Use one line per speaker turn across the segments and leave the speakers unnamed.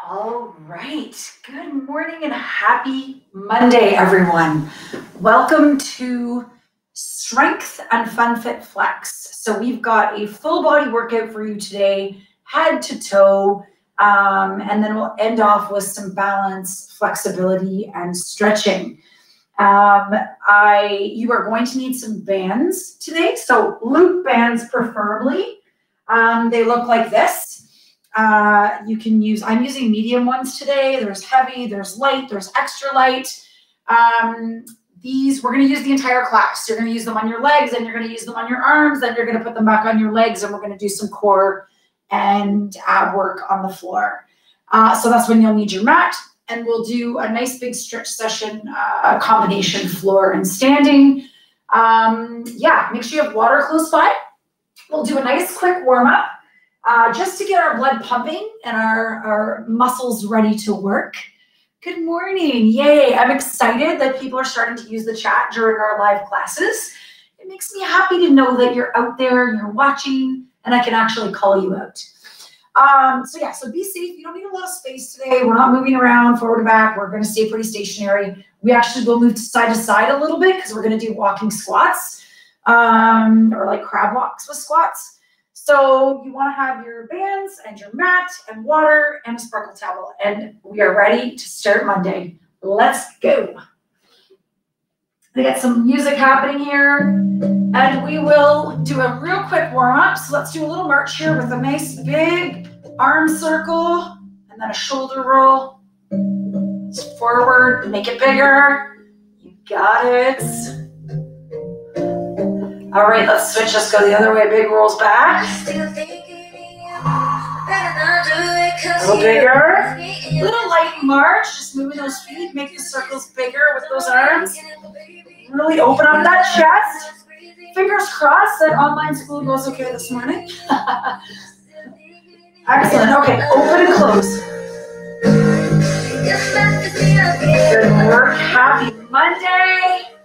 All right. Good morning and happy Monday, everyone. Welcome to Strength and Fun Fit Flex. So we've got a full body workout for you today, head to toe, and then we'll end off with some balance, flexibility, and stretching. You are going to need some bands today, so loop bands preferably. They look like this. I'm using medium ones today. There's heavy, there's light, there's extra light. We're going to use the entire class. You're going to use them on your legs, and you're going to use them on your arms, then you're going to put them back on your legs, and we're going to do some core and ab work on the floor. So that's when you'll need your mat, and we'll do a nice big stretch session, combination floor and standing. Make sure you have water close by. We'll do a nice quick warm up. Just to get our blood pumping and our muscles ready to work. Good morning. Yay. I'm excited that people are starting to use the chat during our live classes. It makes me happy to know that you're out there, you're watching, and I can actually call you out. So be safe. You don't need a lot of space today. We're not moving around forward and back. We're going to stay pretty stationary. We actually will move to side a little bit because we're going to do walking squats or like crab walks with squats. So you want to have your bands and your mat and water and a sparkle towel. And we are ready to start Monday. Let's go. We got some music happening here. And we will do a real quick warm up. So let's do a little march here with a nice big arm circle and then a shoulder roll. Forward, make it bigger. You got it. All right, let's switch. Let's go the other way. Big rolls back. A little bigger. A little light march. Just moving those feet. Make the circles bigger with those arms. Really open up that chest. Fingers crossed that online school goes okay this morning. Excellent. Okay, open and close. Good work. Happy Monday.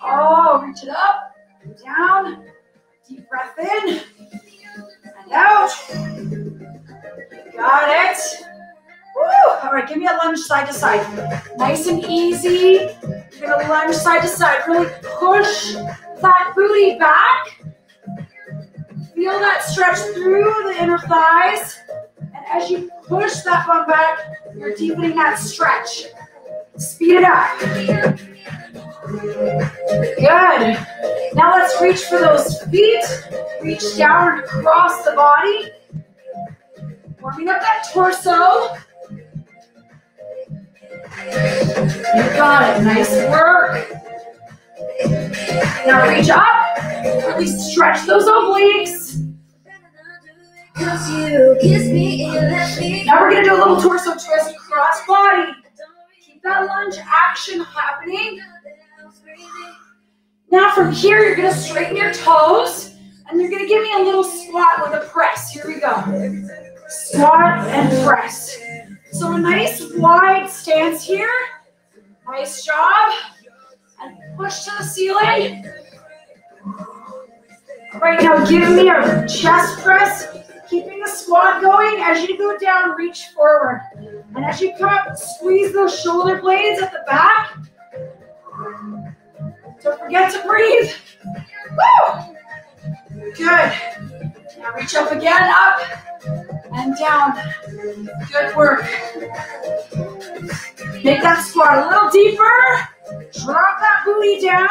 Oh, reach it up. Down, deep breath in, and out. Got it. Woo! All right, give me a lunge side to side. Nice and easy. You're gonna lunge side to side. Really push that booty back. Feel that stretch through the inner thighs. And as you push that bum back, you're deepening that stretch. Speed it up. Good. Now let's reach for those feet. Reach down across the body. Warming up that torso. You got it. Nice work. Now reach up. Really stretch those obliques. Now we're going to do a little torso twist across body. Keep that lunge action happening. Now from here, you're going to straighten your toes, and you're going to give me a little squat with a press. Here we go. Squat and press. So a nice wide stance here. Nice job. And push to the ceiling. All right, now give me a chest press. Keeping the squat going. As you go down, reach forward. And as you come up, squeeze those shoulder blades at the back. Don't forget to breathe. Woo! Good. Now reach up again, up and down. Good work. Make that squat a little deeper. Drop that booty down.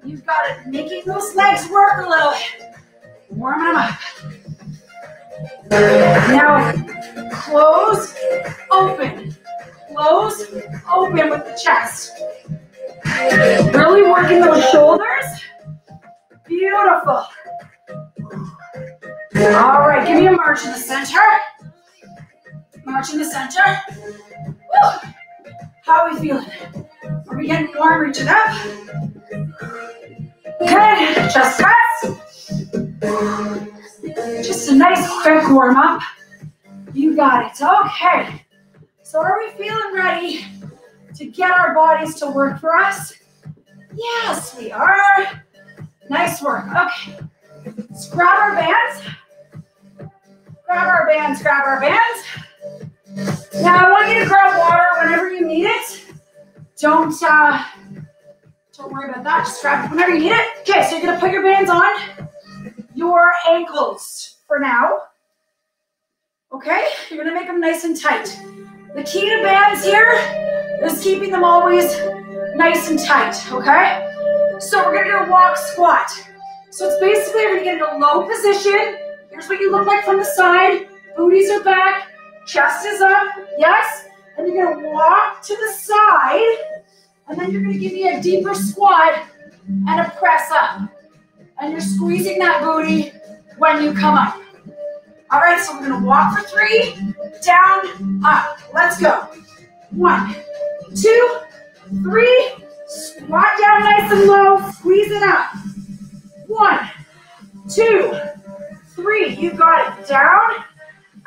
You've got it. Making those legs work a little. Warm them up. Now, close, open. Close, open with the chest. Really working those shoulders. Beautiful. All right, give me a march in the center. March in the center. Woo. How are we feeling? Are we getting warm? Reach it up. Okay, chest press. Just a nice quick warm up. You got it. Okay. So are we feeling ready to get our bodies to work for us? Yes, we are. Nice work. Okay. Let's grab our bands. Grab our bands, grab our bands. Now I want you to grab water whenever you need it. Don't worry about that. Just grab it whenever you need it. Okay, so you're gonna put your bands on your ankles for now. Okay, you're gonna make them nice and tight. The key to bands here is keeping them always nice and tight, okay? So we're gonna do a walk squat. So it's basically, we're gonna get in a low position. Here's what you look like from the side. Booties are back, chest is up, yes? And you're gonna walk to the side, and then you're gonna give me a deeper squat and a press up. And you're squeezing that booty when you come up. All right, so we're gonna walk for 3, down, up. Let's go. 1, 2, 3. Squat down nice and low, squeeze it up. 1, 2, 3. You got it. Down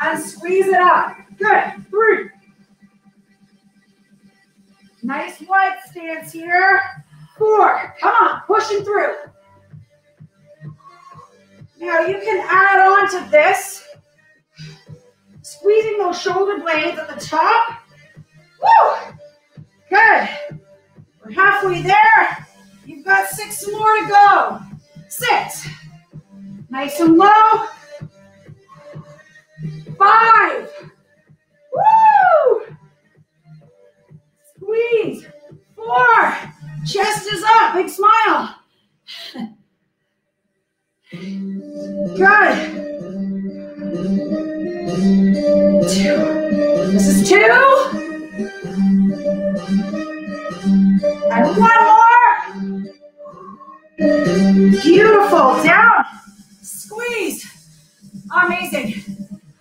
and squeeze it up. Good. 3. Nice wide stance here. 4. Come on, pushing through. Now you can add on to this, squeezing those shoulder blades at the top. Woo! Good. We're halfway there. You've got 6 more to go. 6. Nice and low. 5. Woo! Squeeze. 4. Chest is up. Big smile. Good. 2. This is 2. And 1 more. Beautiful. Down. Squeeze. Amazing.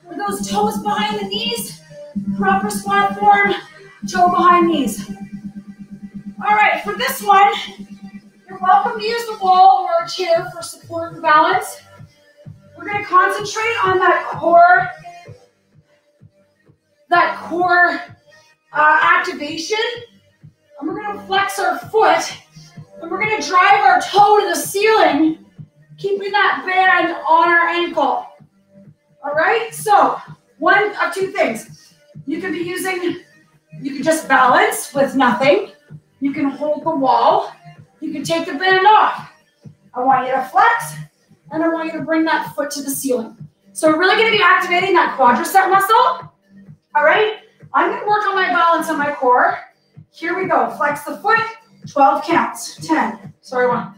Are those toes behind the knees? Proper squat form. Toe behind knees. All right, for this one, you're welcome to use the wall or a chair for support and balance. We're going to concentrate on that core activation. And we're going to flex our foot. And we're going to drive our toe to the ceiling, keeping that band on our ankle. All right? So, one of 2 things. You can just balance with nothing. You can hold the wall. You can take the band off. I want you to flex, and I want you to bring that foot to the ceiling. So we're really going to be activating that quadricep muscle. All right? I'm going to work on my balance on my core. Here we go. Flex the foot. 12 counts. 10. Sorry, 1,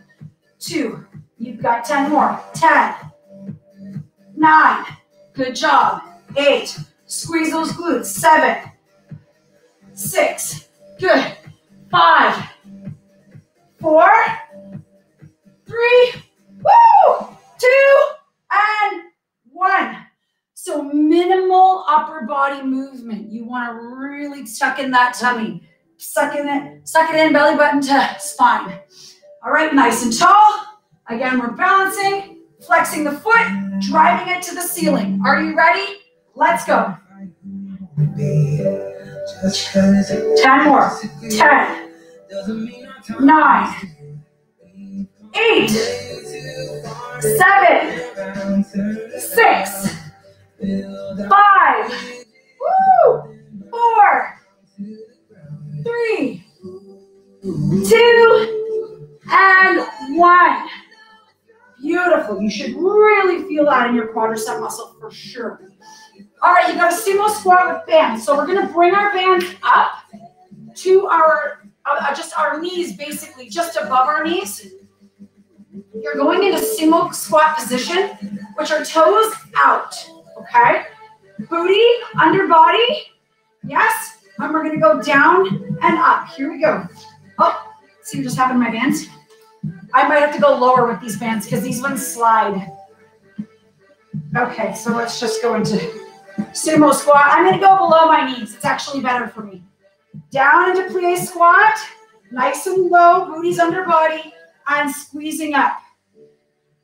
2. You've got 10 more. 10. 9. Good job. 8. Squeeze those glutes. 7. 6. Good. 5. 4. 3. Woo! 2. And 1. So minimal upper body movement. You want to really tuck in that tummy. Suck it in, belly button to spine. All right, nice and tall. Again, we're balancing, flexing the foot, driving it to the ceiling. Are you ready? Let's go. 10 more. 10. 9. 8. 7. 6. 5. Woo! 4. 3. 2. And 1. Beautiful. You should really feel that in your quadricep muscle for sure. All right, you got a sumo squat with bands. So we're going to bring our bands up to our just our knees, basically, just above our knees. You're going into sumo squat position, which are toes out, okay? Booty, under body, yes? And we're gonna go down and up. Here we go. Oh, see what just happened to my bands? I might have to go lower with these bands because these ones slide. Okay, so let's just go into sumo squat. I'm gonna go below my knees. It's actually better for me. Down into plie squat, nice and low, booties under body, and squeezing up.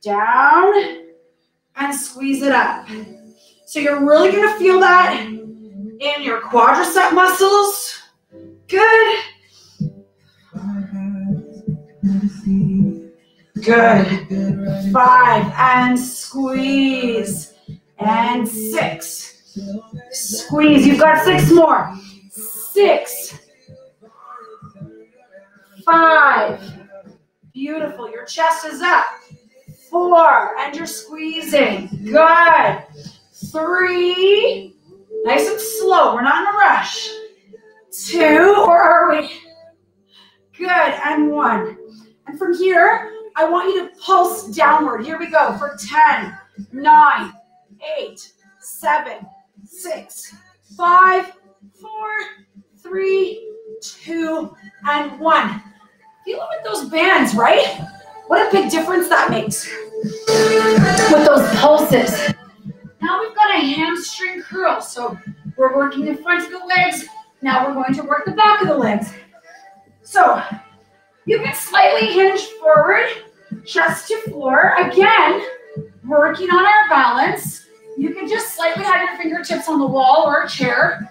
Down, and squeeze it up. So you're really gonna feel that in your quadricep muscles. Good. Good. 5, and squeeze. And 6. Squeeze. You've got 6 more. 6. 5. Beautiful. Your chest is up. 4. And you're squeezing. Good. 3. Nice and slow. We're not in a rush. 2. Or are we? Good. And 1. And from here, I want you to pulse downward. Here we go for 10, 9, 8, 7, 6, 5, 4, 3, 2, and 1. Feel it with those bands, right? What a big difference that makes with those pulses. Now we've got a hamstring curl. So we're working the front of the legs. Now we're going to work the back of the legs. So you can slightly hinge forward, chest to floor. Again, working on our balance. You can just slightly have your fingertips on the wall or a chair.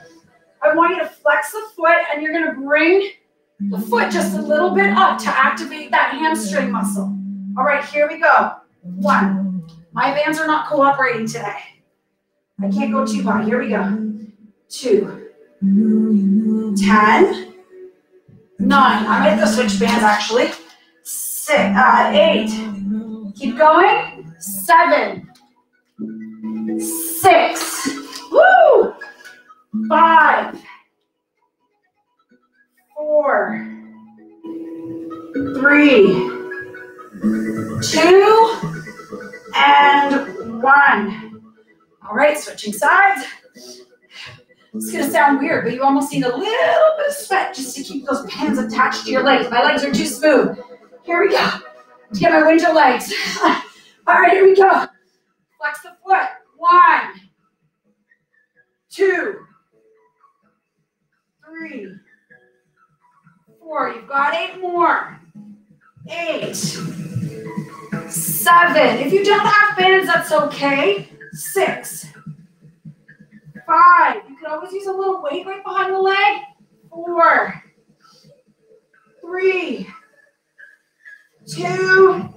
I want you to flex the foot, and you're going to bring the foot just a little bit up to activate that hamstring muscle. All right, here we go. 1. My bands are not cooperating today. I can't go too high. Here we go. 2. 10. 9. I'm going to switch bands actually. 8. Keep going. 7. 6. Woo! 5. 4. 3. 2. And 1. All right, switching sides. It's going to sound weird, but you almost need a little bit of sweat just to keep those pins attached to your legs. My legs are too smooth. Here we go. To get my winter legs. All right, here we go. Flex the foot. 1, 2, 3, 4. You've got 8 more. 8, 7. If you don't have bands, that's okay. 6, 5. You could always use a little weight right behind the leg. 4, 3, 2,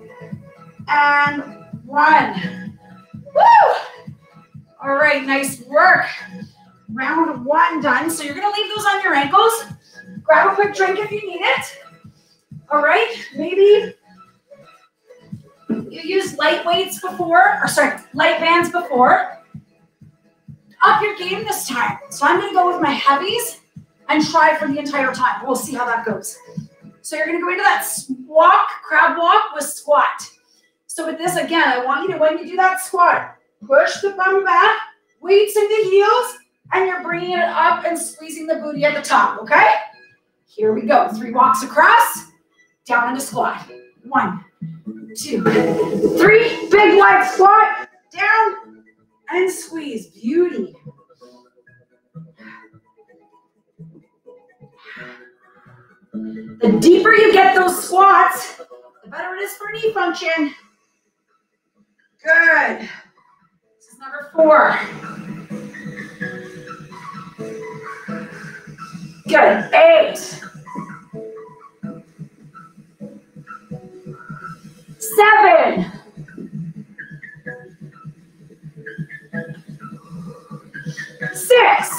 and 1. Woo! All right, nice work. Round 1 done. So you're going to leave those on your ankles. Grab a quick drink if you need it. All right, maybe you used light bands before. Up your game this time. So I'm going to go with my heavies and try for the entire time. We'll see how that goes. So you're going to go into that walk, crab walk with squat. So with this, again, I want you to, when you do that squat, push the bum back, weights in the heels, and you're bringing it up and squeezing the booty at the top, okay? Here we go. 3 walks across, down into squat. 1, 2, 3. Big wide squat, down, and squeeze. Beauty. The deeper you get those squats, the better it is for knee function. Good. This is number 4. Good. 8. 7. 6.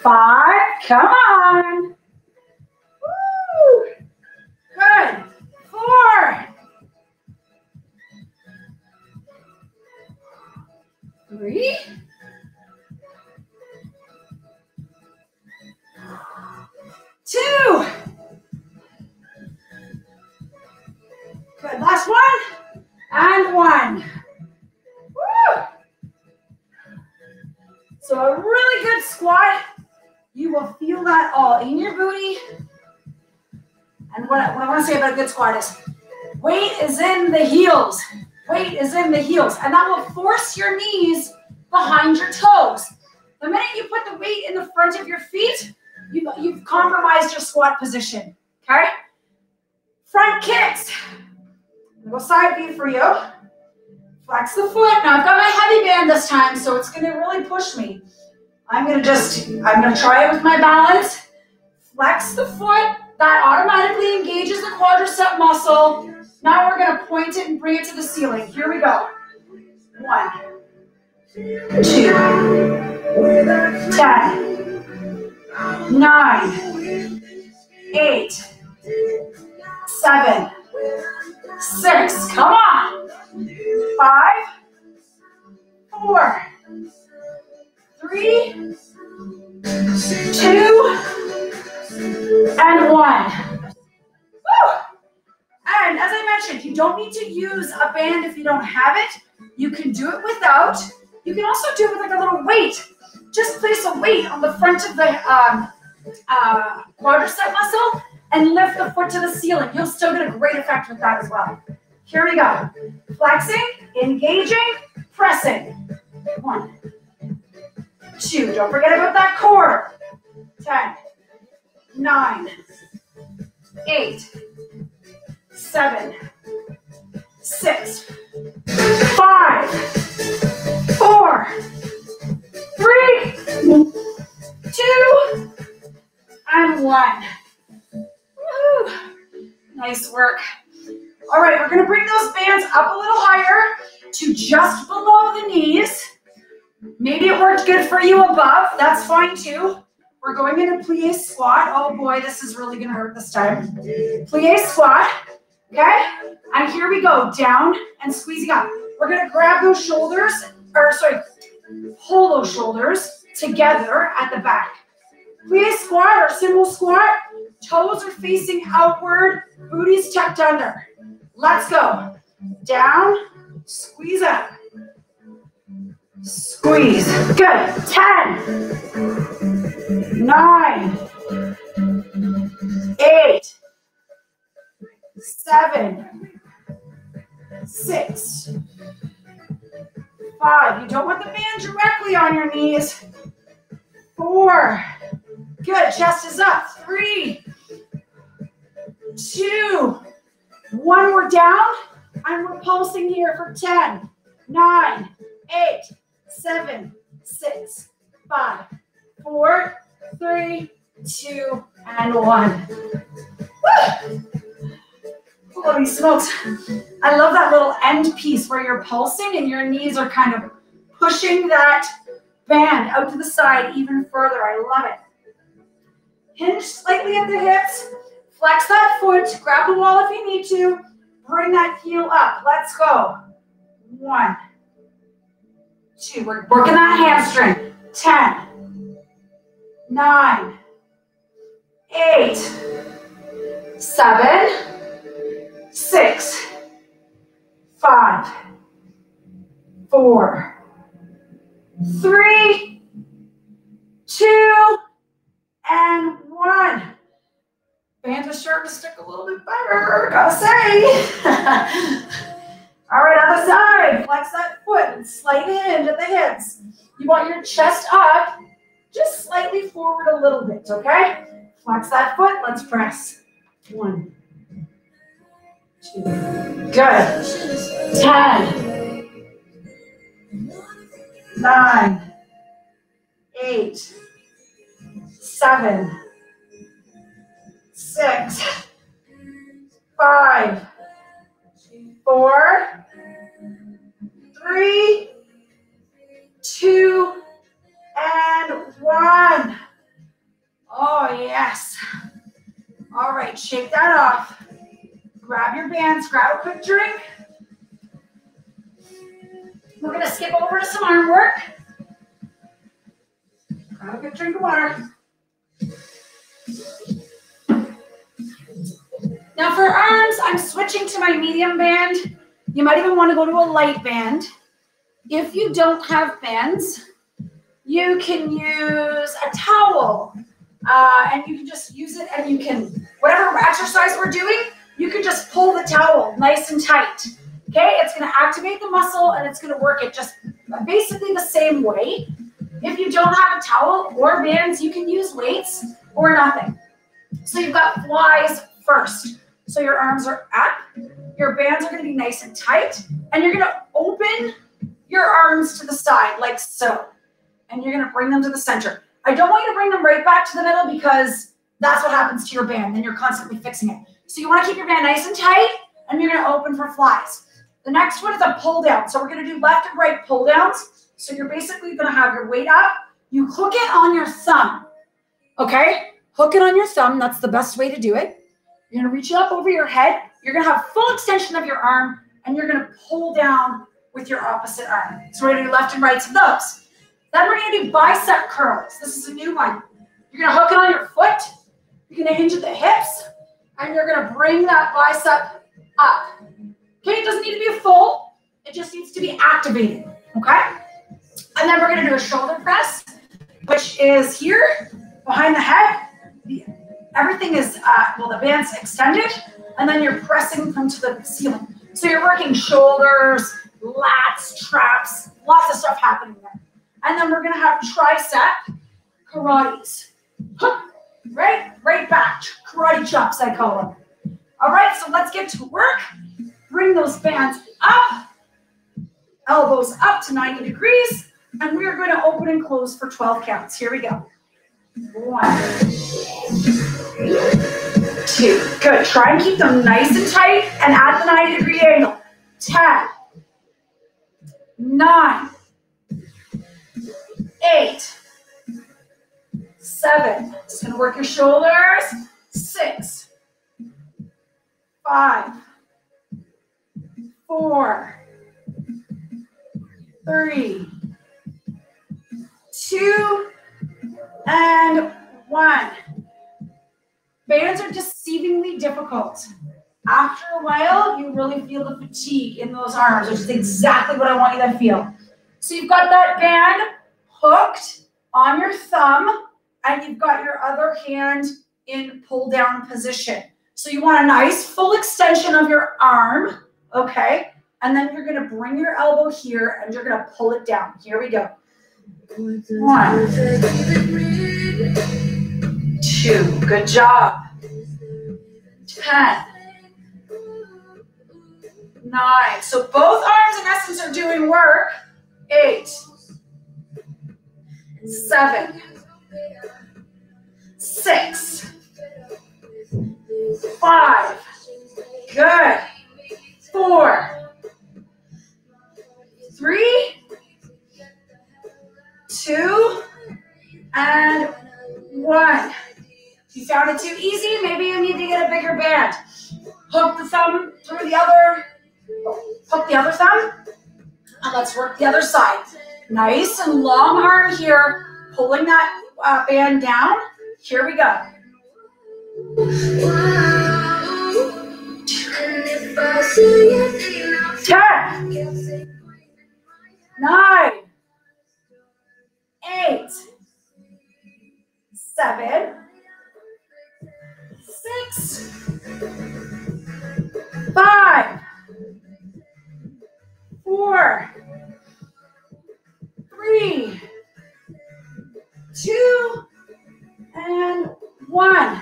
5. Come on. Woo. Good. 4. 3. 2. Good. Last one. And 1. Woo. So a really good squat. You will feel that all in your booty. And what I want to say about a good squat is weight is in the heels. Weight is in the heels. And that will force your knees behind your toes. The minute you put the weight in the front of your feet, you've compromised your squat position. Okay? Front kicks. I'm going to go side view for you. Flex the foot. Now I've got my heavy band this time, so it's going to really push me. I'm going to try it with my balance. Flex the foot. That automatically engages the quadricep muscle. Now we're going to point it and bring it to the ceiling. Here we go. 1, 2, 10, 9, 8, 7, 6. Come on. 5, 4, 3, 2, and 1. Woo! And as I mentioned, you don't need to use a band if you don't have it. You can do it without. You can also do it with like a little weight. Just place a weight on the front of the quadricep muscle and lift the foot to the ceiling. You'll still get a great effect with that as well. Here we go. Flexing, engaging, pressing. 1, 2. Don't forget about that core. 10, 9, 8, 7, 6, 5, 4, 3, 2, and 1. Woo. Nice work. All right, we're going to bring those bands up a little higher to just below the knees. Maybe it worked good for you above. That's fine too. We're going into plie squat. Oh boy, this is really going to hurt this time. Plie squat. Okay? And here we go. Down and squeezing up. We're going to grab those shoulders, pull those shoulders together at the back. Plie squat or cymbal squat. Toes are facing outward. Booty's tucked under. Let's go. Down, squeeze up. Squeeze. Good. 10, 9, 8, 7, 6, 5. You don't want the band directly on your knees. 4. Good. Chest is up. 3, 2, 1. We're down. And we're pulsing here for 10, 9, 8, 7, 6, 5, 4, 3, 2, and 1. Woo! Holy smokes. I love that little end piece where you're pulsing and your knees are kind of pushing that band out to the side even further. I love it. Hinge slightly at the hips. Flex that foot. Grab the wall if you need to. Bring that heel up. Let's go. 1, 2. We're working that hamstring. 10, 9, 8, 7, 6, 5, 4, 3, 2, and 1. Bands are starting to stick a little bit better, gotta say. All right, other side. Flex that foot and slight hinge at the hips. You want your chest up, just slightly forward a little bit, okay? Flex that foot. Let's press. 1, 2. Good. 10, 9, 8, 7, 6, 5, 4, 3, 2, and 1. Oh, yes. All right, shake that off. Grab your bands, grab a quick drink. We're going to skip over to some arm work. Grab a quick drink of water. Now for arms, I'm switching to my medium band. You might even want to go to a light band. If you don't have bands, you can use a towel. And you can just use it and you can, whatever exercise we're doing, you can just pull the towel nice and tight. Okay, it's going to activate the muscle and it's going to work it just basically the same way. If you don't have a towel or bands, you can use weights or nothing. So you've got flies first. So your arms are up, your bands are going to be nice and tight, and you're going to open your arms to the side like so. And you're going to bring them to the center. I don't want you to bring them right back to the middle because That's what happens to your band. Then you're constantly fixing it. So you want to keep your band nice and tight, and you're going to open for flies. The next one is a pull down. So we're going to do left and right pull downs. So you're basically going to have your weight up. You hook it on your thumb. Okay? Hook it on your thumb. That's the best way to do it. You're going to reach it up over your head. You're going to have full extension of your arm, and you're going to pull down with your opposite arm. So we're going to do left and rights of those. Then we're going to do bicep curls. This is a new one. You're going to hook it on your foot. You're going to hinge at the hips, and you're going to bring that bicep up. Okay, it doesn't need to be full. It just needs to be activated, okay? And then we're going to do a shoulder press, which is here behind the head. Everything is, the band's extended, and then you're pressing them to the ceiling. So you're working shoulders, lats, traps, lots of stuff happening there. And then we're going to have tricep karates. Right back, karate chops, I call them. All right, so let's get to work. Bring those bands up, elbows up to 90 degrees, and we're going to open and close for 12 counts. Here we go. 1, 2. Good. Try and keep them nice and tight and at the 90-degree angle. 10, 9, 8, 7. Just going to work your shoulders. 6, 5, 4, 3, 2, and 1. Bands are deceivingly difficult. After a while, you really feel the fatigue in those arms, which is exactly what I want you to feel. So you've got that band hooked on your thumb, and you've got your other hand in pull down position. So you want a nice full extension of your arm, okay? And then you're gonna bring your elbow here and you're gonna pull it down. Here we go. 1, 2, good job. 10, 9. So both arms in essence are doing work. 8, 7, 6, 5. Good. 4, 3, 2, and 1. If you found it too easy, maybe you need to get a bigger band. Hook the thumb through the other, hook the other thumb, and let's work the other side. Nice and long arm here, pulling that band down. Here we go. 10, 9, 8, 7, 6, 5, 4, 3, 2, and 1.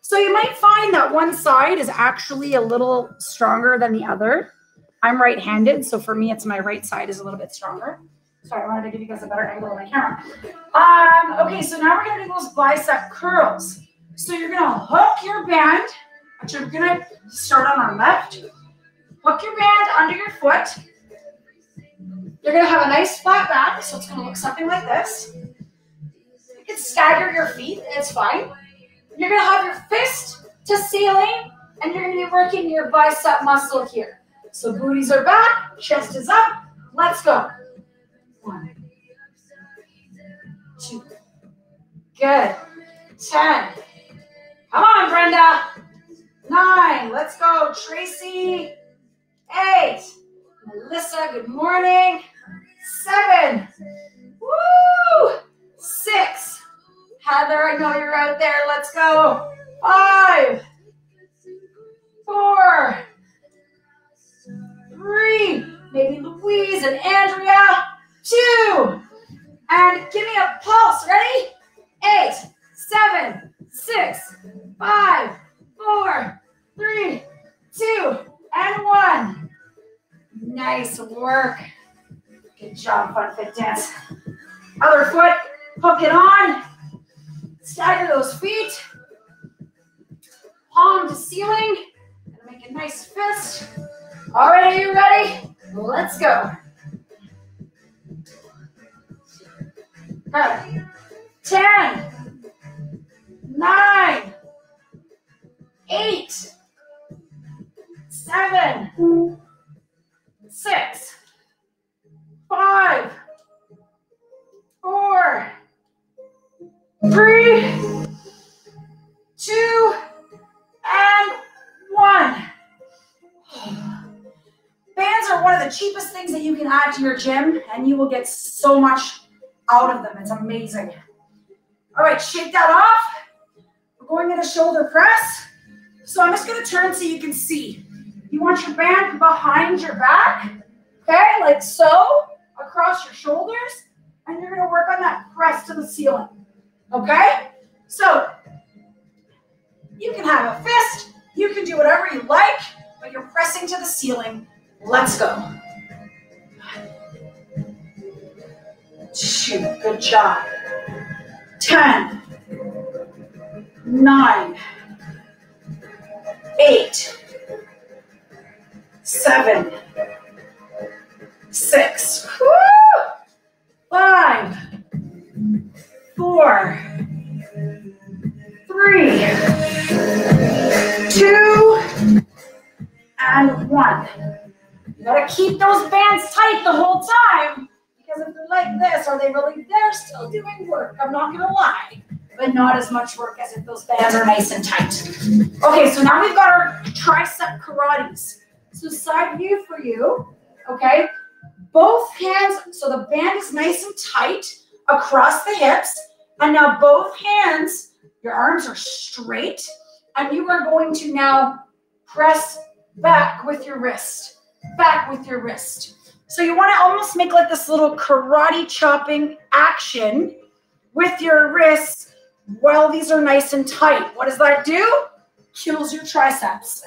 So you might find that one side is actually a little stronger than the other. I'm right-handed, so for me, it's my right side is a little bit stronger. Sorry, I wanted to give you guys a better angle on my camera. Okay, so now we're going to do those bicep curls. So you're going to hook your band. Actually, we're going to start on our left. Hook your band under your foot. You're going to have a nice flat back, so it's going to look something like this. You can stagger your feet, it's fine. You're going to have your fist to ceiling, and you're going to be working your bicep muscle here. So booties are back, chest is up. Let's go. 1, 2. Good. 10. Come on, Brenda. 9. Let's go. Tracy. 8. Melissa, good morning. 7. Woo! 6. Heather, I know you're out there. Let's go. 5. 4. 3. Maybe Louise and Andrea. 2. And give me a pulse. Ready? 8, 7, 6, 5, 4, 3, 2, and 1. Nice work. Good job, Fun Fit Dance. Other foot, hook it on. Stagger those feet. palm to ceiling. Gonna make a nice fist. All right, are you ready? Let's go. Okay. 10, 9, 8, 7, 6, 5, 4, 3, 2, and 1. Bands are one of the cheapest things that you can add to your gym, and you will get so much out of them. It's amazing. All right, shake that off. We're going into shoulder press. So I'm just going to turn so you can see. You want your band behind your back, okay, like so, across your shoulders, and you're going to work on that press to the ceiling, okay? So you can have a fist, you can do whatever you like, but you're pressing to the ceiling. Let's go. 2, good job. 10, 9, 8, 7, 6, 5, 4, 3, 2, and 1. You gotta keep those bands tight the whole time, because if they're like this, they're still doing work, I'm not gonna lie, but not as much work as if those bands are nice and tight. Okay, so now we've got our tricep karates. So side view for you, okay? Both hands, so the band is nice and tight across the hips, and now both hands, your arms are straight, and you are going to now press back with your wrist, back with your wrist. So you want to almost make like this little karate chopping action with your wrists while these are nice and tight. What does that do? Kills your triceps.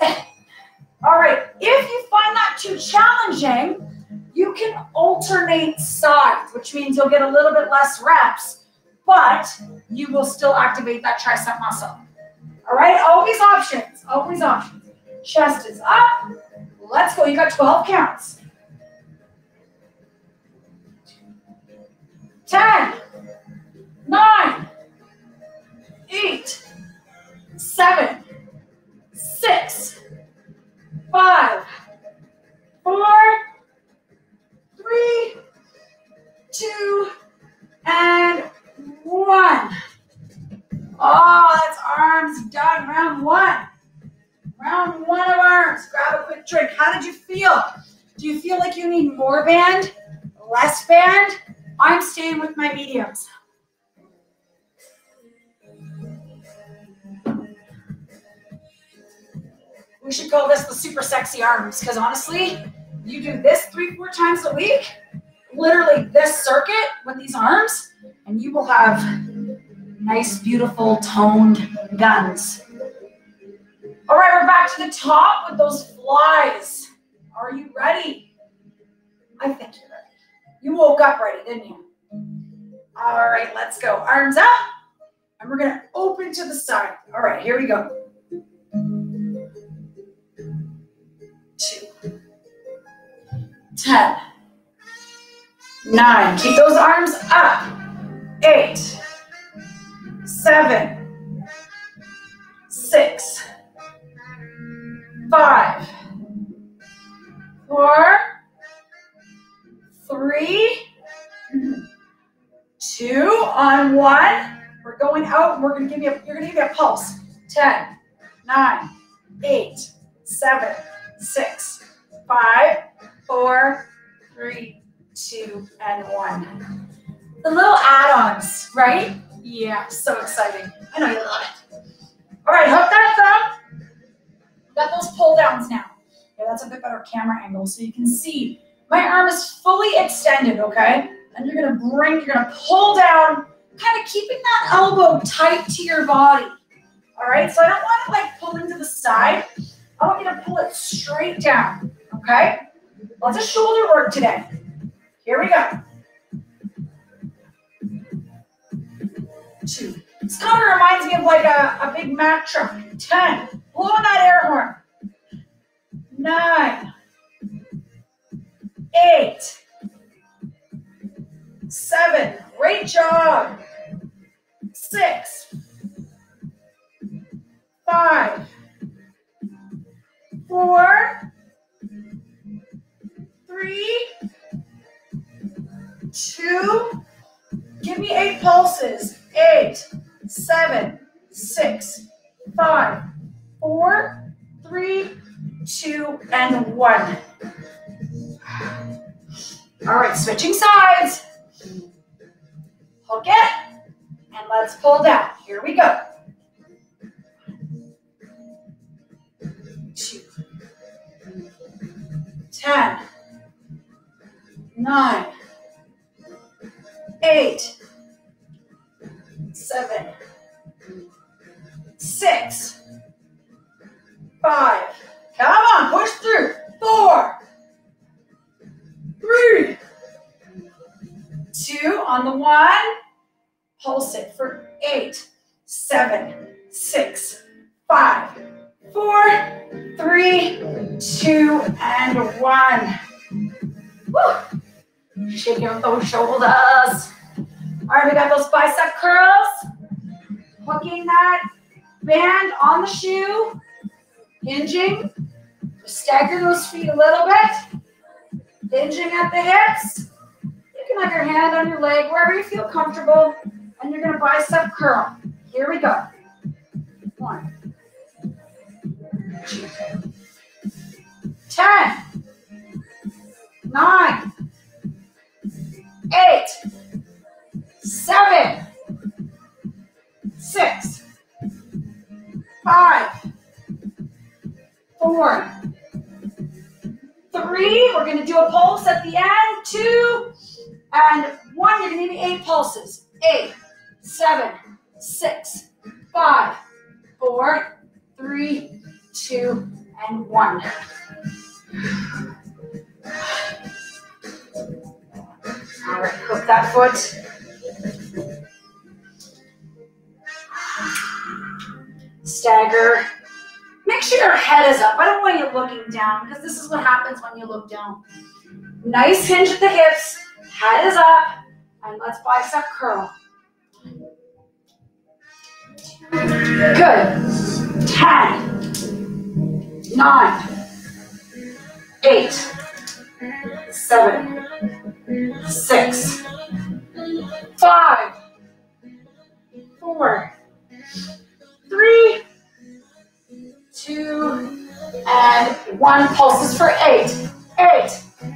All right, if you find that too challenging, you can alternate sides, which means you'll get a little bit less reps, but you will still activate that tricep muscle. All right, always options, always options. Chest is up. Let's go. You got 12 counts. 10, 9, 8, 7, 6, 5, 4, 3, 2, and 1. Oh, that's arms done. Round 1. Round 1 of arms. Grab a quick drink. How did you feel? Do you feel like you need more band? Less band? I'm staying with my mediums. We should call this the super sexy arms, because honestly, you do this 3-4 times a week, literally this circuit with these arms, and you will have nice, beautiful, toned guns. All right, we're back to the top with those flies. Are you ready? I think you're ready. You woke up ready, didn't you? All right, let's go. Arms up, and we're gonna open to the side. All right, here we go. 2, 10, 9. Keep those arms up. 8, 7, 6, 5, 4, 3, 2, on 1. We're going out. You're gonna give me a pulse. 10, 9, 8, 7, 6, 5, 4, 3, 2, and 1. The little add-ons, right? Yeah, so exciting. I know you love it. All right, hook that thumb. Got those pull downs now. Yeah, that's a bit better camera angle so you can see. My arm is fully extended, okay? And you're gonna pull down, kind of keeping that elbow tight to your body. All right, so I don't want it like pulling to the side. I want you to pull it straight down, okay? Lots of shoulder work today. Here we go. 2. This kind of reminds me of like a big Mack truck. 10, Blow on that air horn. 9, 8, 7, great job. 6, 5, 4, 3, 2, give me 8 pulses. 8, 7, 6, 5, 4, 3, 2, and 1. All right, switching sides. Hook it, and let's pull down. Here we go. 2, 10, 9, 8, 7, 6, 5. Come on, push through. 4, 3, 2 on the 1. Pulse it for 8, 7, 6, 5, 4, 3, 2, and 1. Woo. Shaking out those shoulders. All right, we got those bicep curls. Hooking that band on the shoe. Hinging. Stagger those feet a little bit. Hinging at the hips. You can have your hand on your leg, wherever you feel comfortable. And you're going to bicep curl. Here we go. 1, 2, 10, 9, 8, 7, 6, 5, 4, 3. We're going to do a pulse at the end. 2, and 1. You're going to need 8 pulses. 8, 7, 6, 5, 4, 3, 2, and 1. All right, hook that foot. Stagger. Make sure your head is up. I don't want you looking down because this is what happens when you look down. Nice hinge at the hips. Head is up. And let's bicep curl. Good. 10, 9, 8, 7, 6, 5, 4, 3, 2, and 1. Pulses for 8, 8,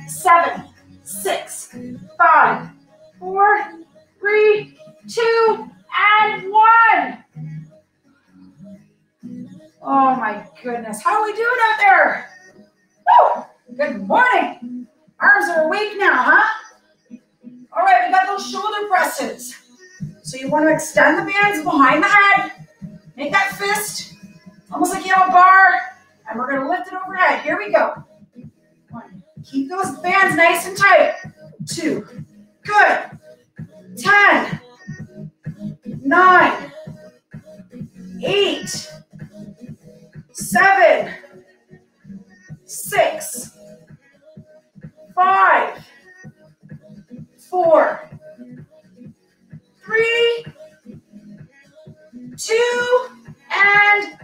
7, 6, 5, 4, 3, 2, and 1. Oh my goodness. How are we doing out there? Woo! Good morning. Arms are awake now, huh? All right, we got those shoulder presses. So you want to extend the bands behind the head. Make that fist almost like you have a bar. And we're going to lift it overhead. Here we go. 1. Keep those bands nice and tight. 2. Good. 10, 9, 8, 7, 6, 5, 4, 3, 2, and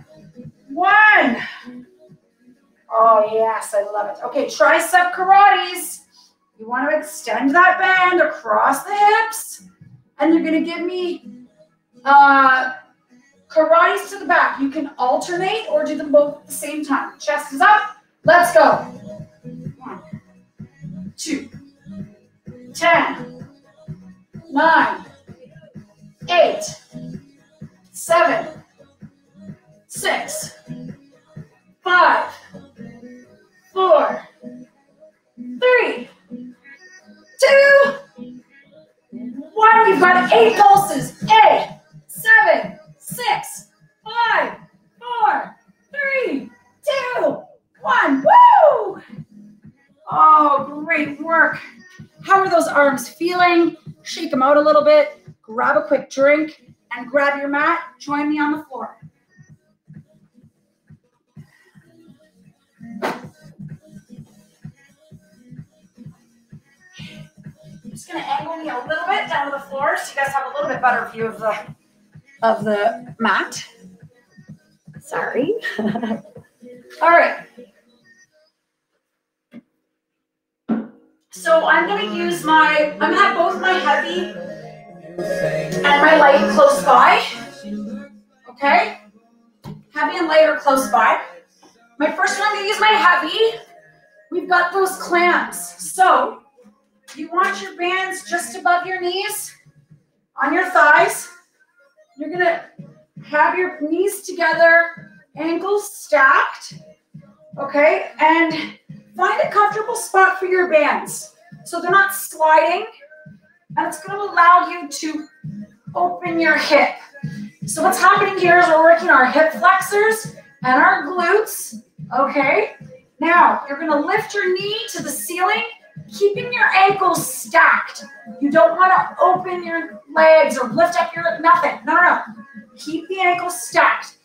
1. Oh, yes, I love it. Okay, tricep karates. You want to extend that band across the hips, and you're going to give me karates to the back. You can alternate or do them both at the same time. Chest is up. Let's go. 1, 2, 10, 9, 8, 7, 6, 5, 4, 3, 2, 1. You've got 8 pulses. 8, 7, 6, 5, 4, 3, 2, 1. Woo! Oh, great work. How are those arms feeling? Shake them out a little bit. Grab a quick drink and grab your mat. Join me on the floor. just gonna angle me a little bit down to the floor so you guys have a little bit better view of the mat. Sorry. All right. So I'm gonna have both my heavy and my light close by. Okay? Heavy and light are close by. My first one, I'm gonna use my heavy. We've got those clamps. So you want your bands just above your knees, on your thighs. You're gonna have your knees together, ankles stacked, okay? And find a comfortable spot for your bands so they're not sliding, and it's gonna allow you to open your hip. So what's happening here is we're working our hip flexors and our glutes, okay? Now, you're gonna lift your knee to the ceiling, keeping your ankles stacked. You don't wanna open your legs or lift up your, nothing, no. Keep the ankles stacked.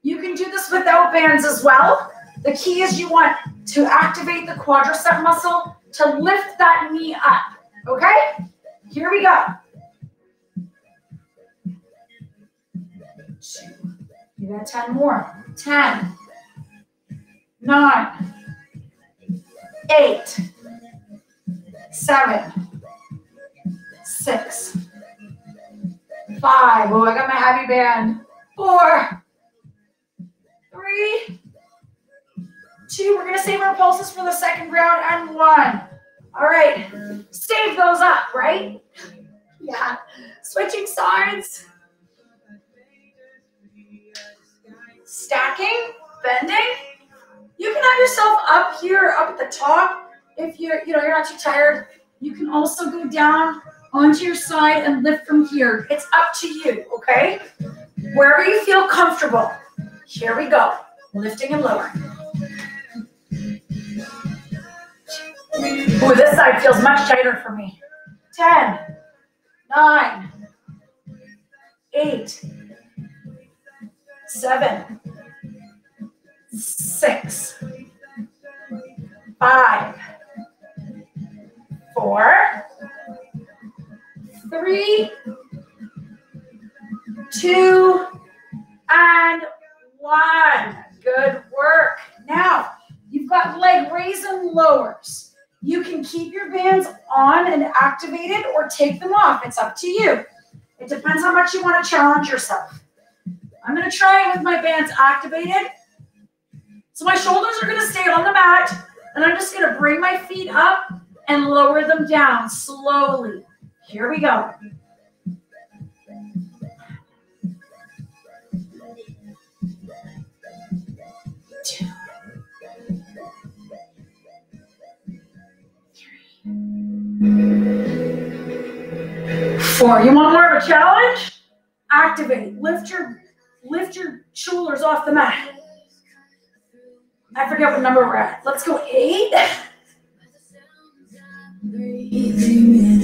You can do this without bands as well. The key is you want to activate the quadricep muscle to lift that knee up, okay? Here we go. 2. You got 10 more. 10, 9, 8, 7, 6, 5. Oh, I got my heavy band. 4, 3, 2. We're gonna save our pulses for the second round, and 1. All right, save those up, right? Yeah. Switching sides. Stacking, bending. You can have yourself up here, up at the top. If you're not too tired, you can also go down onto your side and lift from here. It's up to you, okay? Wherever you feel comfortable. Here we go. Lifting and lowering. Ooh, this side feels much tighter for me. 10, 9, 8, 7, 6, 5, 4, 3, 2, and 1. Good work. Now, you've got leg raise and lowers. You can keep your bands on and activated or take them off. It's up to you. It depends how much you want to challenge yourself. I'm going to try it with my bands activated. So my shoulders are going to stay on the mat, and I'm just going to bring my feet up and lower them down slowly. Here we go. 2, 3, 4. You want more of a challenge? Activate. Lift your shoulders off the mat. I forget what number we're at. Let's go 8.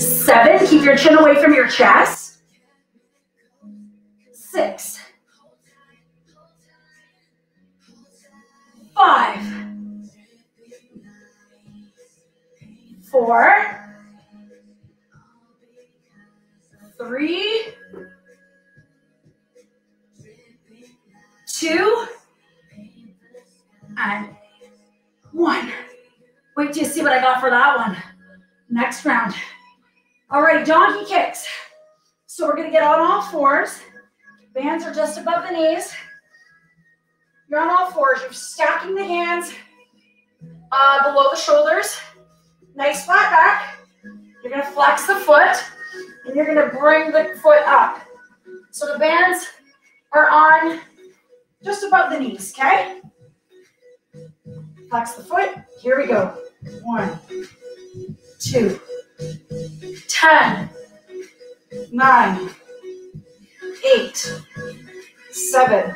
7. Keep your chin away from your chest. 6. 5. 4. 3. 2. And 1. Wait till you see what I got for that one. Next round. All right, donkey kicks. So we're gonna get on all fours. Bands are just above the knees. You're on all fours. You're stacking the hands below the shoulders. Nice flat back. You're gonna flex the foot, and you're gonna bring the foot up. So the bands are on just above the knees, okay? Flex the foot. Here we go. 1, 2, 10, 9, 8, 7,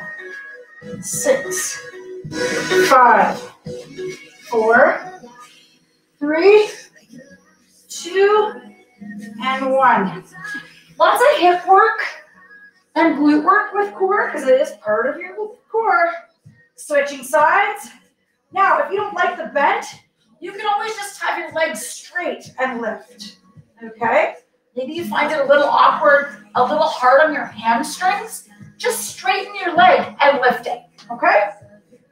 6, 5, 4, 3, 2, and 1. Lots of hip work and glute work with core because it is part of your core. Switching sides. Now, if you don't like the bend, you can always just have your legs straight and lift. Okay? Maybe you find it a little awkward, a little hard on your hamstrings. Just straighten your leg and lift it. Okay?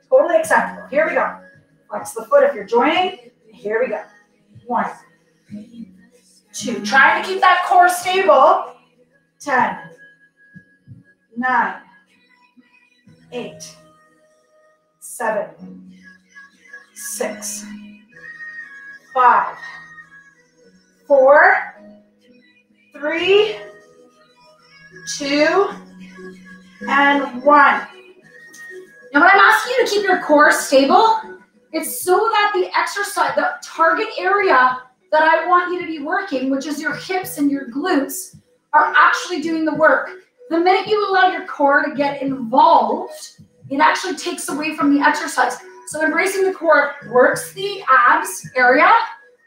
Totally acceptable. Here we go. Flex the foot if you're joining. Here we go. 1, 2. Trying to keep that core stable. 10, 9, 8, 7, 6, 5, 4, 3, 2, and 1. Now when I'm asking you to keep your core stable, it's so that the exercise, the target area that I want you to be working, which is your hips and your glutes, are actually doing the work. The minute you allow your core to get involved, it actually takes away from the exercise. So embracing the core works the abs area,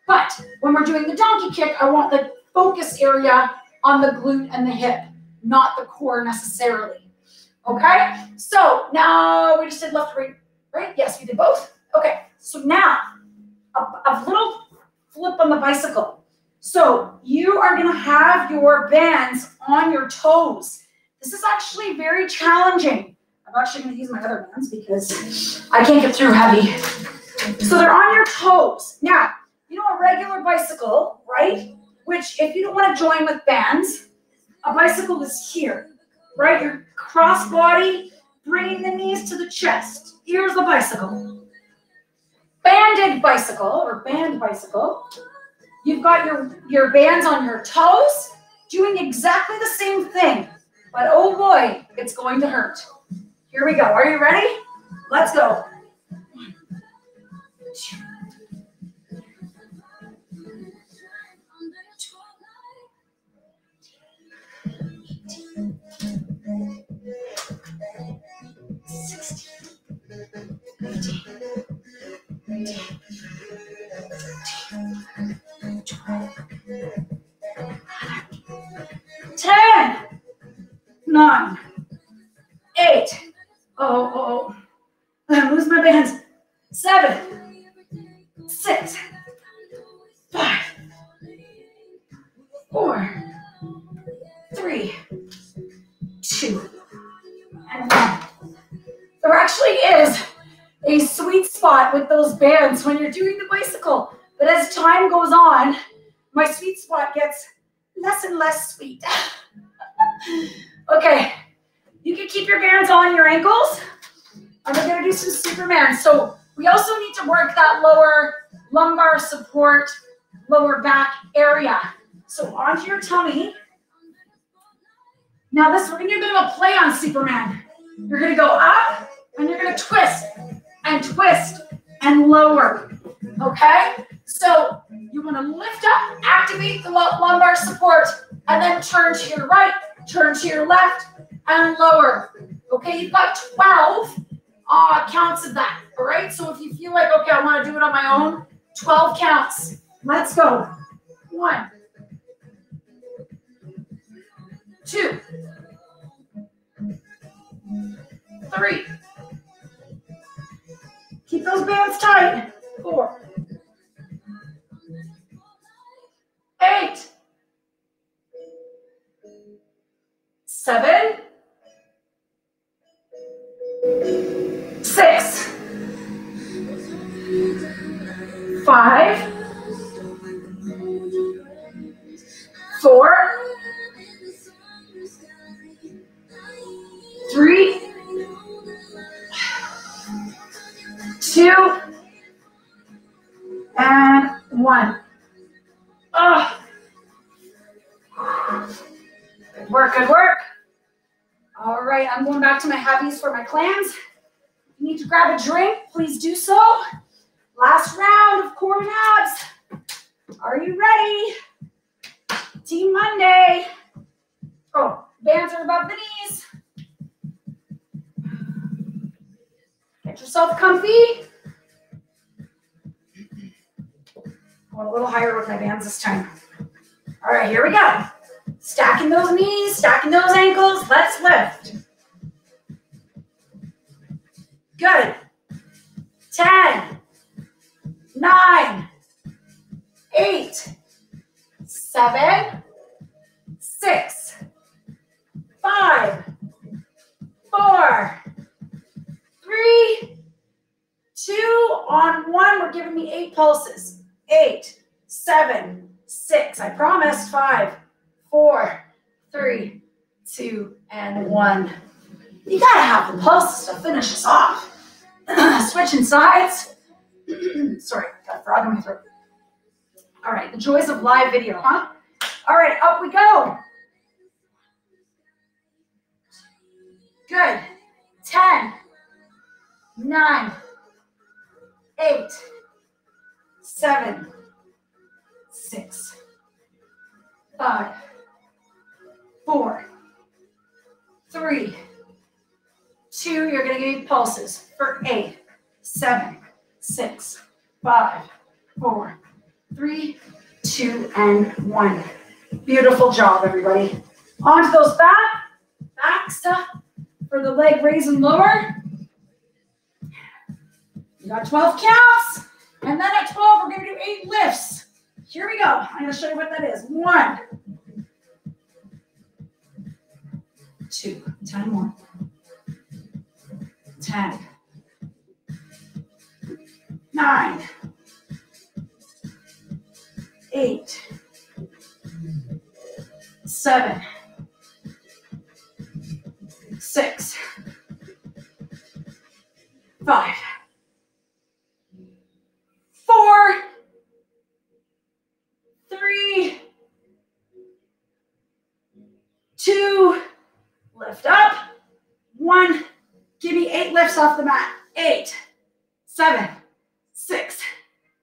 but when we're doing the donkey kick, I want the focus area on the glute and the hip, not the core necessarily. Okay? So now we just did left, right? Yes, we did both. Okay, so now a little flip on the bicycle. So you are gonna have your bands on your toes. This is actually very challenging. I'm actually gonna use my other bands because I can't get through heavy. So they're on your toes. Now, you know a regular bicycle, right? Which if you don't wanna join with bands, a bicycle is here, right? Your cross body, bringing the knees to the chest. Here's the bicycle. Banded bicycle or band bicycle. You've got your bands on your toes, doing exactly the same thing. But oh boy, it's going to hurt. Here we go. Are you ready? Let's go. 1, 2. 16, 18, 10, 9, 8. Oh. I lose my bands. 7, 6, 5, 4, 3, 2, and 1. There actually is a sweet spot with those bands when you're doing the bicycle. But as time goes on, my sweet spot gets less and less sweet. Okay, you can keep your bands on your ankles. And we're gonna do some Superman. So we also need to work that lower lumbar support, lower back area. So onto your tummy. Now we're gonna do a bit of a play on Superman. You're gonna go up and you're gonna twist and lower, okay? So you wanna lift up, activate the lumbar support, and then turn to your right, turn to your left, and lower. Okay, you've got 12 counts of that, all right? So if you feel like, okay, I wanna do it on my own, 12 counts. Let's go. 1, 2, 3. Keep those bands tight. 4, 8, 7, 6, 5, 4, 3, 2, and 1. Oh. Good work, good work. All right, I'm going back to my heavies for my clams. If you need to grab a drink, please do so. Last round of core and abs. Are you ready? Team Monday. Oh, bands are above the knees. Get yourself comfy. Going a little higher with my bands this time. All right, here we go. Stacking those knees, stacking those ankles. Let's lift. Good. 10, 9, 8, 7, 6, 5, 4, 3, 2, on 1. We're giving me 8 pulses. 8, 7, 6. I promised. 5, 4, 3, 2, and 1. You gotta have the pulses to finish us off. Switching sides. Sorry, got a frog in my throat. All right, the joys of live video, huh? All right, up we go. Good. 10, 9, 8, 7, 6, 5, 4, 3, 2. You're going to give me pulses for 8, 7, 6, 5, 4, 3, 2, and 1. Beautiful job, everybody. On to those back stuff for the leg raise and lower. You got 12 counts, and then at 12, we're going to do 8 lifts. Here we go. I'm going to show you what that is. 1, 2, 10 more. 10, 9, 8, 7, 6, 5, 4, 3, 2, lift up, 1. Give me 8 lifts off the mat. 8, 7, 6,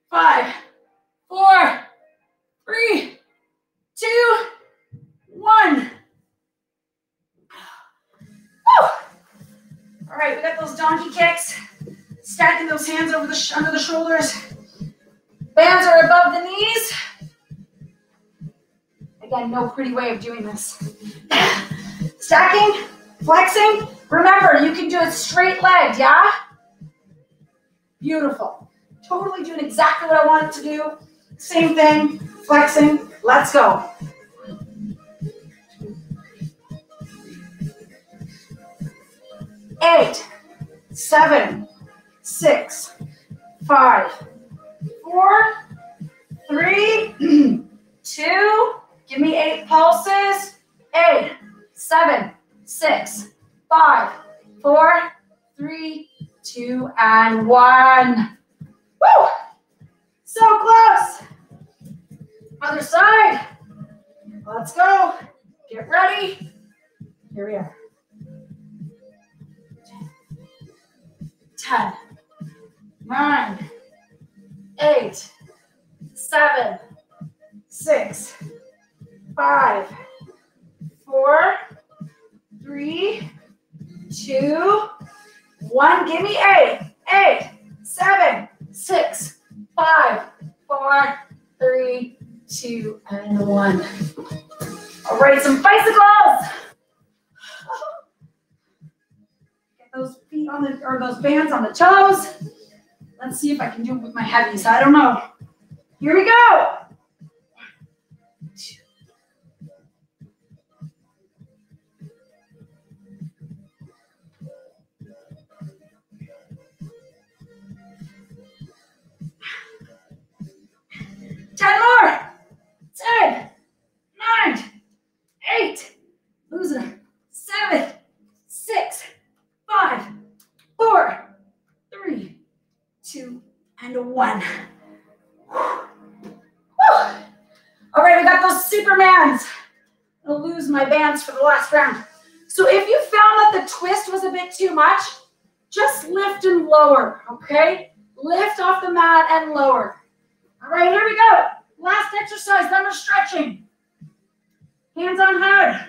5, 4, 3, 2, 1. Woo. All right, we got those donkey kicks. Stacking those hands over under the shoulders. Bands are above the knees. Again, no pretty way of doing this. Stacking, flexing. Remember, you can do it straight legged, yeah? Beautiful. Totally doing exactly what I wanted to do. Same thing, flexing. Let's go. Eight, 7, 6, 5, 4, 3, 2. Give me 8 pulses. 8, 7, 6, 5, 4, 3, 2, and 1. Woo! So close. Other side. Let's go. Get ready. Here we are. 10, 9, 8, 7, 6, 5, 4, 3, 2, 1. Give me 8. 8, 7, 6, 5, 4, 3, 2, and 1. All right, some bicycles. Get those feet on the, or those bands on the toes. Let's see if I can do it with my heavies. I don't know. Here we go. 10 more. 10, 9, 8, loser. 7, 6, 5, 4, 3, 2, and 1. All right, we got those Supermans. I'll lose my bands for the last round. So if you found that the twist was a bit too much, just lift and lower, okay? Lift off the mat and lower. All right, here we go. Last exercise, then we're stretching. Hands on head.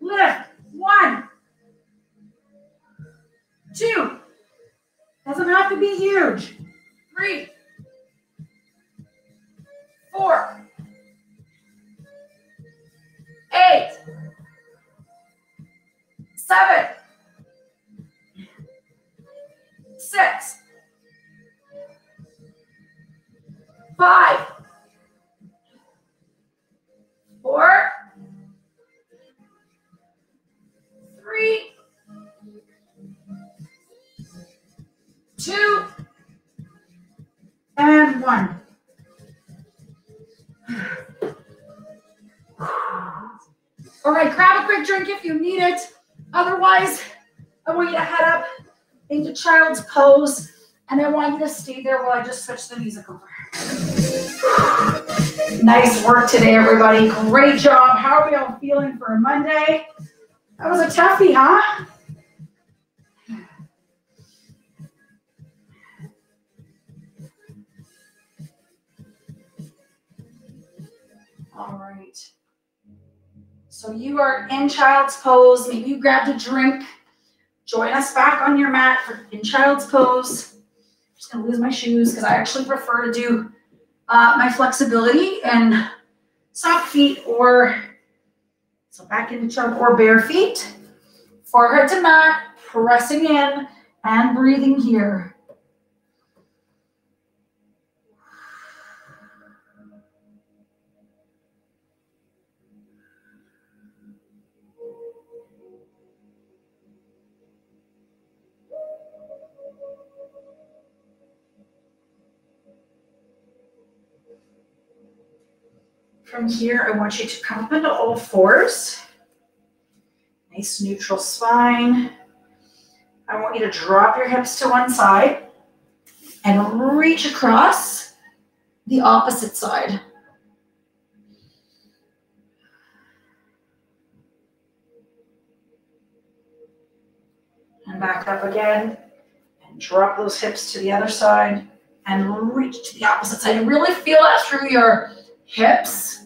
Lift. 1, 2. Doesn't have to be huge. 3, 4, 8, 7, 6, 5, All right, grab a quick drink if you need it. Otherwise, I want you to head up into child's pose, and I want you to stay there while I just switch the music over. Nice work today, everybody. Great job. How are we all feeling for a Monday? That was a toughie, huh? All right. So you are in child's pose. Maybe you grabbed a drink. Join us back on your mat in child's pose. I'm just going to lose my shoes because I actually prefer to do my flexibility in soft feet or so back into child or bare feet. Forehead to mat, pressing in and breathing here. From here, I want you to come up into all fours. Nice neutral spine. I want you to drop your hips to one side and reach across the opposite side. And back up again. And drop those hips to the other side and reach to the opposite side. And really feel that through your hips.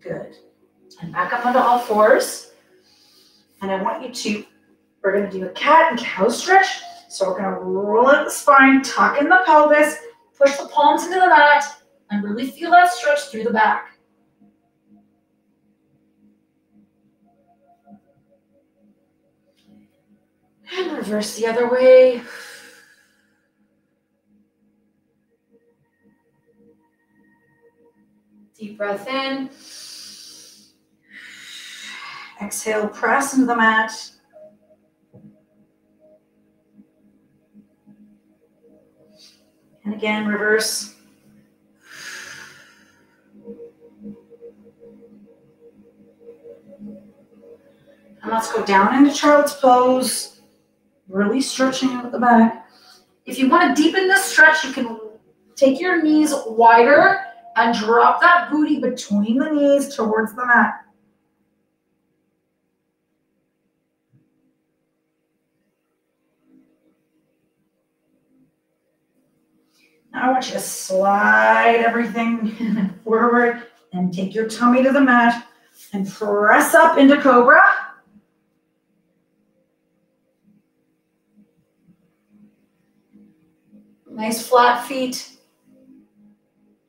Good. And back up onto all fours. And I want you to, we're going to do a cat and cow stretch. So we're going to roll out the spine, tuck in the pelvis, push the palms into the mat, and really feel that stretch through the back. And reverse the other way. Deep breath in. Exhale, press into the mat. And again, reverse. And let's go down into child's pose. Really stretching out the back. If you want to deepen this stretch, you can take your knees wider and drop that booty between the knees towards the mat. Now I want you to slide everything forward and take your tummy to the mat and press up into cobra. Nice flat feet.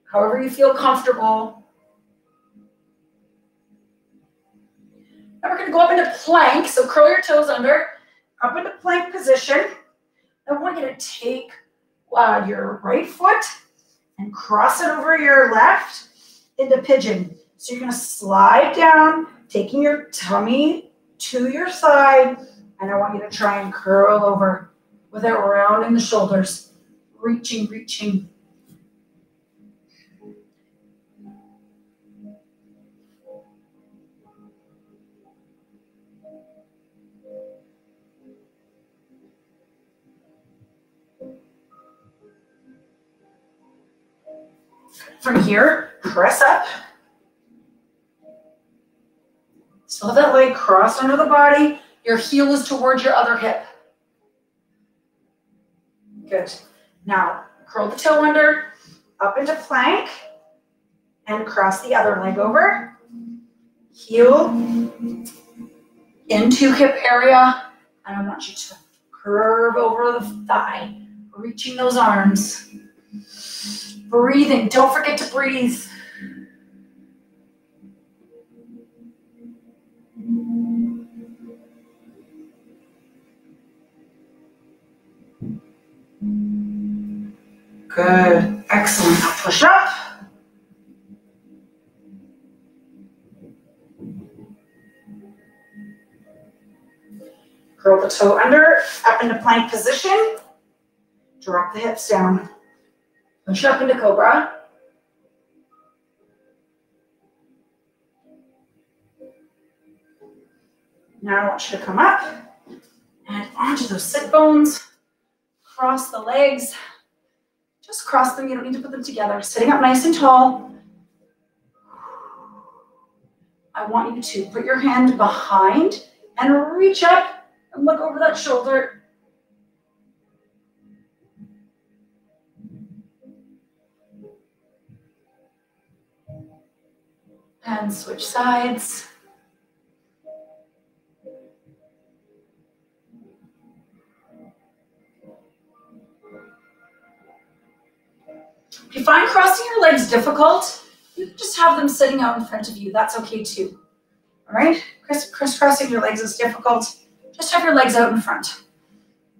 However you feel comfortable. Now we're going to go up into plank. So curl your toes under, up into plank position. I want you to take your right foot and cross it over your left into pigeon. So you're going to slide down, taking your tummy to your side, and I want you to try and curl over without rounding the shoulders. Reaching, reaching. From here, press up. Still have that leg crossed under the body. Your heel is towards your other hip. Good. Now, curl the toe under, up into plank, and cross the other leg over. Heel into hip area, and I want you to curve over the thigh, reaching those arms. Breathing, don't forget to breathe. Good, excellent. Now push up. Curl the toe under, up into plank position. Drop the hips down. Push up into cobra. Now I want you to come up and onto those sit bones. Cross the legs. Just cross them. You don't need to put them together. Sitting up nice and tall. I want you to put your hand behind and reach up and look over that shoulder. And switch sides. If you find crossing your legs difficult, you can just have them sitting out in front of you. That's okay too. All right? Crisscrossing your legs is difficult. Just have your legs out in front.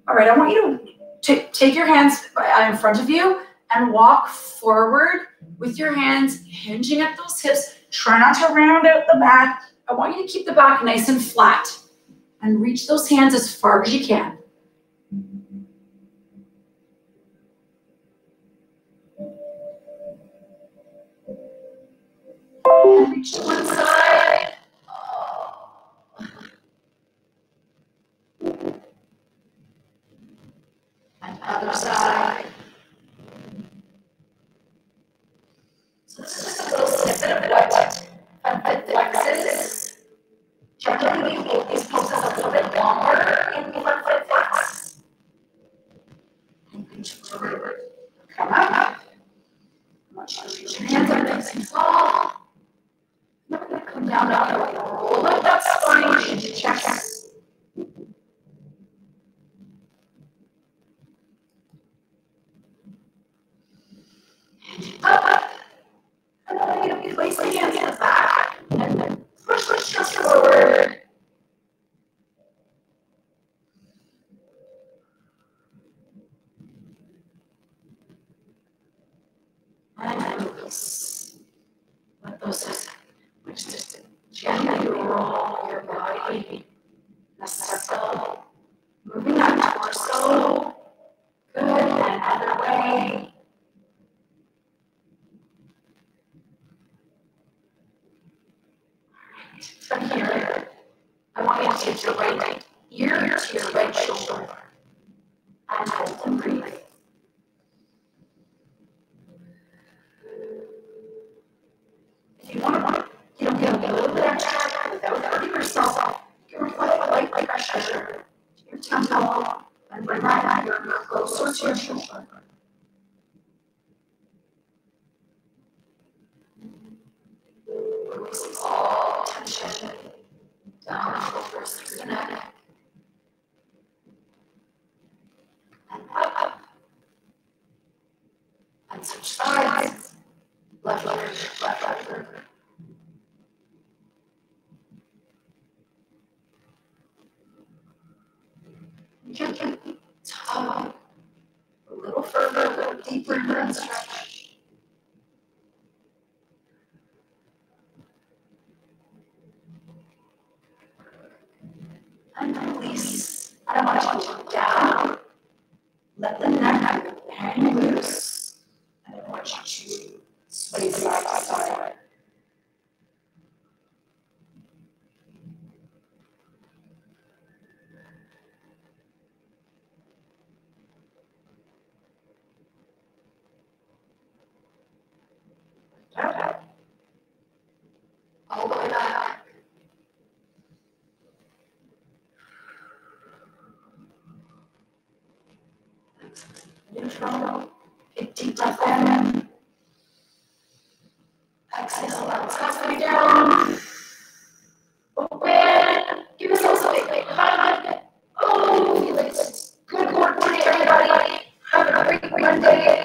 All right, I want you to take your hands in front of you and walk forward with your hands hinging at those hips. Try not to round out the back. I want you to keep the back nice and flat and reach those hands as far as you can. And reach to one side. And other side. So this is just a little snippet of what front flexes. Generally, we make these poses a little bit longer in the front foot flex. And reach forward. Come up. I want you to reach your hands up nice and tall. You're going to come down, roll up that spine, change your chest. And up. And then you're going to place the hands in the back. And then push the chest forward. And release. Let those which just gently roll your body in a circle. Moving that torso. Good. And other way. From here, I want you to take your right ear to your right shoulder and hold and breathe. If you want to, get a little bit extra without hurting yourself, you can apply light pressure to your temple and bring that ear closer to your shoulder. Release all tension down over through the neck. And up. And switch sides. Left leg. You can tug a little further, a little deeper and stretch. And release. I don't want you to go down. Let the neck hang loose. And I want you to sway side to side. All the way back. Neutral. Big deep breath in. Exhale, let's halfway down. Open. Give yourselves a big hug. Oh, feel it. Good work today, everybody. Have a great Monday.